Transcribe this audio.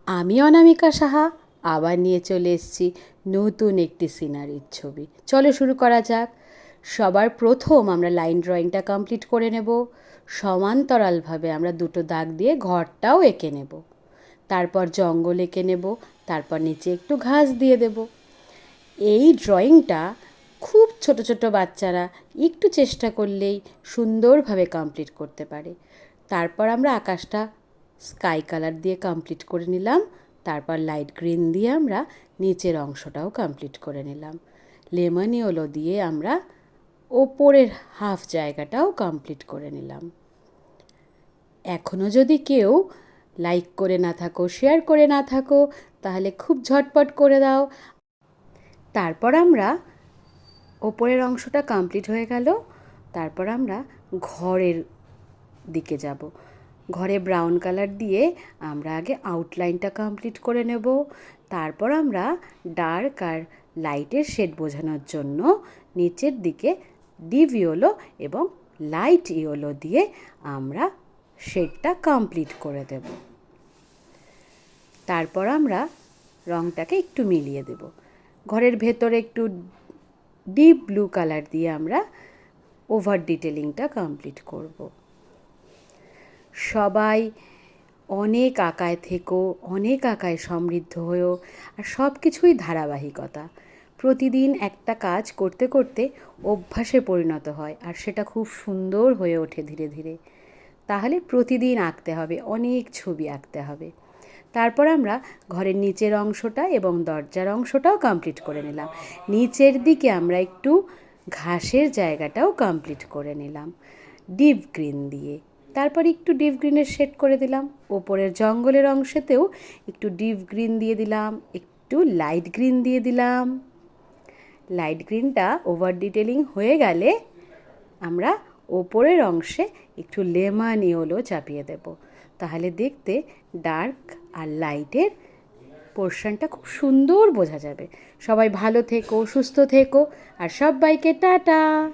আমি অনামিকা সাহা আবার নিয়ে চলে এসেছি নতুন একটি সিনারির ছবি। চলো শুরু করা যাক। সবার প্রথম আমরা লাইন ড্রয়িংটা কমপ্লিট করে নেব। সমান্তরালভাবে আমরা দুটো দাগ দিয়ে ঘরটাও এঁকে নেব। তারপর জঙ্গল এঁকে নেব, তারপর নিচে একটু ঘাস দিয়ে দেব। এই ড্রয়িংটা খুব ছোট ছোট বাচ্চারা একটু চেষ্টা করলেই সুন্দরভাবে কমপ্লিট করতে পারে। তারপর আমরা আকাশটা স্কাই কালার দিয়ে কমপ্লিট করে নিলাম। তারপর লাইট গ্রিন দিয়ে আমরা নিচের অংশটাও কমপ্লিট করে নিলাম। লেমন ইয়েলো দিয়ে আমরা ওপরের হাফ জায়গাটাও কমপ্লিট করে নিলাম। এখনও যদি কেউ লাইক করে না থাকো, শেয়ার করে না থাকো, তাহলে খুব ঝটপট করে দাও। তারপর আমরা ওপরের অংশটা কমপ্লিট হয়ে গেল। তারপর আমরা ঘরের দিকে যাব। ঘরে ব্রাউন কালার দিয়ে আমরা আগে আউটলাইনটা কমপ্লিট করে নেব। তারপর আমরা ডার্ক আর লাইটের শেড বোঝানোর জন্য নিচের দিকে ডিপ ইয়েলো এবং লাইট ইয়েলো দিয়ে আমরা শেডটা কমপ্লিট করে দেব। তারপর আমরা রঙটাকে একটু মিলিয়ে দেব। ঘরের ভেতরে একটু ডিপ ব্লু কালার দিয়ে আমরা ওভার ডিটেলিংটা কমপ্লিট করব। সবাই অনেক আঁকায় থেকো, অনেক আঁকায় সমৃদ্ধ হয়েও। আর সব কিছুই ধারাবাহিকতা। প্রতিদিন একটা কাজ করতে করতে অভ্যাসে পরিণত হয়, আর সেটা খুব সুন্দর হয়ে ওঠে ধীরে ধীরে। তাহলে প্রতিদিন আঁকতে হবে, অনেক ছবি আঁকতে হবে। তারপর আমরা ঘরের নিচের অংশটা এবং দরজার অংশটাও কমপ্লিট করে নিলাম। নিচের দিকে আমরা একটু ঘাসের জায়গাটাও কমপ্লিট করে নিলাম ডিপ গ্রিন দিয়ে। তারপর একটু ডিপ গ্রিনের শেড করে দিলাম। ওপরের জঙ্গলের অংশেতেও একটু ডিপ গ্রিন দিয়ে দিলাম, একটু লাইট গ্রিন দিয়ে দিলাম। লাইট গ্রিনটা ওভার ডিটেলিং হয়ে গেলে আমরা ওপরের অংশে একটু লেমন ইয়েলো চাপিয়ে দেব। তাহলে দেখতে ডার্ক আর লাইটের পোর্শনটা খুব সুন্দর বোঝা যাবে। সবাই ভালো থেকো, সুস্থ থেকো, আর সবাইকে টাটা।